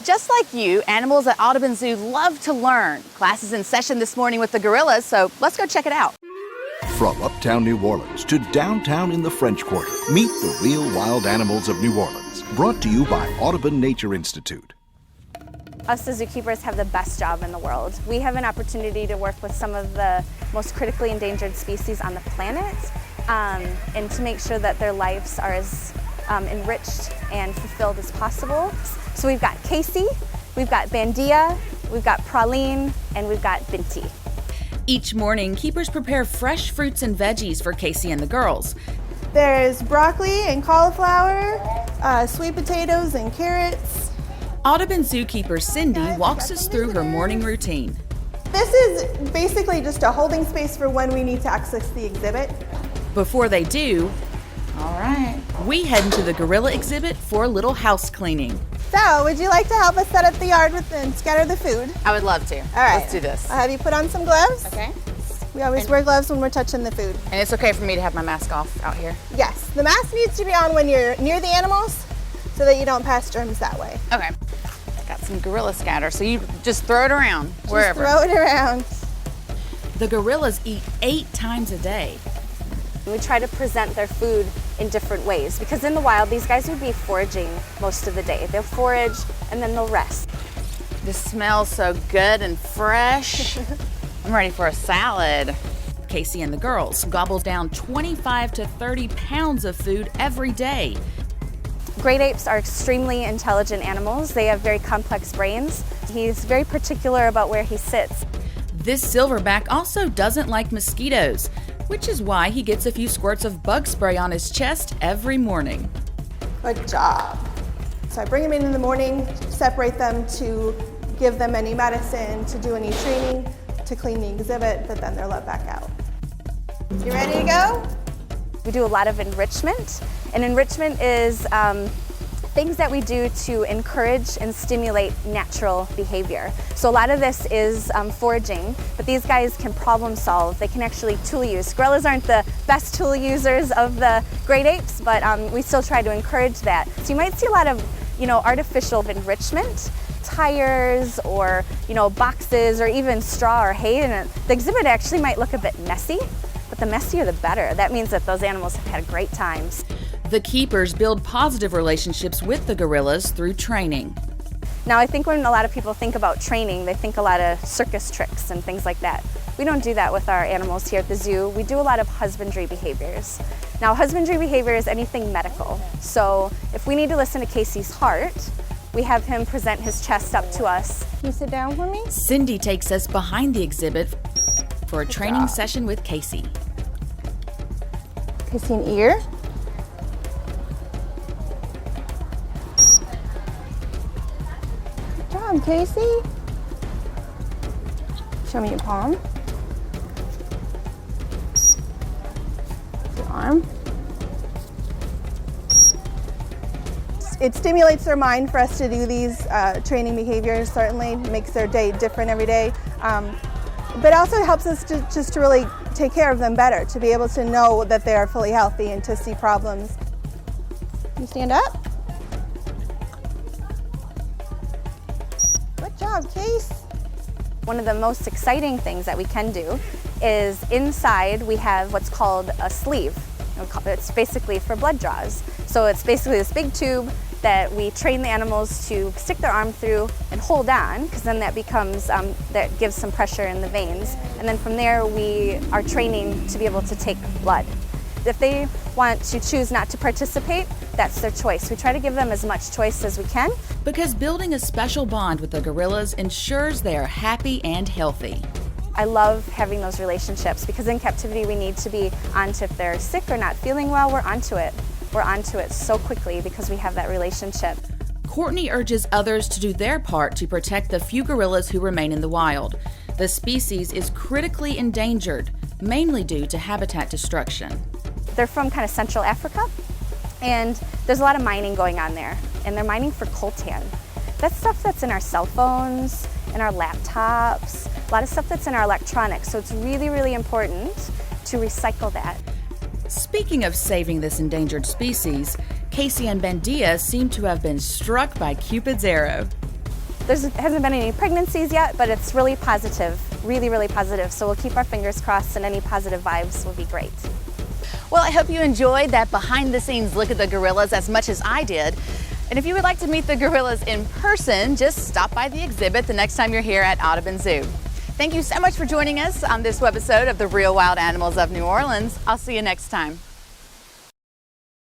Just like you, animals at Audubon Zoo love to learn. Class is in session this morning with the gorillas, so let's go check it out. From uptown New Orleans to downtown in the French Quarter, meet the real wild animals of New Orleans. Brought to you by Audubon Nature Institute. Us, the zookeepers, have the best job in the world. We have an opportunity to work with some of the most critically endangered species on the planet, and to make sure that their lives are as enriched and fulfilled as possible. So we've got Casey, we've got Bandia, we've got Praline, and we've got Binti. Each morning, keepers prepare fresh fruits and veggies for Casey and the girls. There's broccoli and cauliflower, sweet potatoes and carrots. Audubon zookeeper Cindy walks us through her morning routine. This is basically just a holding space for when we need to access the exhibit. Before they do, All right. we head into the gorilla exhibit for a little house cleaning. So, would you like to help us set up the yard and scatter the food? I would love to. All right. Let's do this. I'll have you put on some gloves. Okay. We always wear gloves when we're touching the food. And it's okay for me to have my mask off out here? Yes, the mask needs to be on when you're near the animals so that you don't pass germs that way. Okay. Got some gorilla scatter, so you just throw it around wherever. Just throw it around. The gorillas eat 8 times a day. We try to present their food in different ways, because in the wild, these guys would be foraging most of the day. They'll forage and then they'll rest. This smells so good and fresh. I'm ready for a salad. Casey and the girls gobble down 25 to 30 pounds of food every day. Great apes are extremely intelligent animals. They have very complex brains. He's very particular about where he sits. This silverback also doesn't like mosquitoes, which is why he gets a few squirts of bug spray on his chest every morning. Good job. So I bring them in the morning, separate them to give them any medicine, to do any training, to clean the exhibit, but then they're let back out. You ready to go? We do a lot of enrichment, and enrichment is things that we do to encourage and stimulate natural behavior. So a lot of this is foraging, but these guys can problem solve. They can actually tool use. Gorillas aren't the best tool users of the great apes, but we still try to encourage that. So you might see a lot of, artificial enrichment, tires or, boxes or even straw or hay, and the exhibit actually might look a bit messy, but the messier the better. That means that those animals have had great times. The keepers build positive relationships with the gorillas through training. Now, I think when a lot of people think about training, they think a lot of circus tricks and things like that. We don't do that with our animals here at the zoo. We do a lot of husbandry behaviors. Now, husbandry behavior is anything medical. So if we need to listen to Casey's heart, we have him present his chest up to us. Can you sit down for me? Cindy takes us behind the exhibit for a training session with Casey. Casey, an ear. Good job, Casey. Show me your palm. Your arm. It stimulates their mind for us to do these training behaviors. Certainly it makes their day different every day. But also helps us to really take care of them better, to be able to know that they are fully healthy and to see problems. You stand up. Good job, Case. One of the most exciting things that we can do is inside we have what's called a sleeve. It's basically for blood draws. So it's basically this big tube that we train the animals to stick their arm through and hold on, because then that becomes, that gives some pressure in the veins. And then from there we are training to be able to take blood. If they want to choose not to participate, that's their choice. We try to give them as much choice as we can. Because building a special bond with the gorillas ensures they are happy and healthy. I love having those relationships, because in captivity we need to be onto if they're sick or not feeling well, we're onto it. We're onto it so quickly because we have that relationship. Courtney urges others to do their part to protect the few gorillas who remain in the wild. The species is critically endangered, mainly due to habitat destruction. They're from kind of Central Africa, and there's a lot of mining going on there, and they're mining for coltan. That's stuff that's in our cell phones, in our laptops, a lot of stuff that's in our electronics, so it's really, really important to recycle that. Speaking of saving this endangered species, Casey and Bandia seem to have been struck by Cupid's arrow. There hasn't been any pregnancies yet, but it's really positive, really, really positive. So we'll keep our fingers crossed, and any positive vibes will be great. Well, I hope you enjoyed that behind-the-scenes look at the gorillas as much as I did. And if you would like to meet the gorillas in person, just stop by the exhibit the next time you're here at Audubon Zoo. Thank you so much for joining us on this webisode of The Real Wild Animals of New Orleans. I'll see you next time.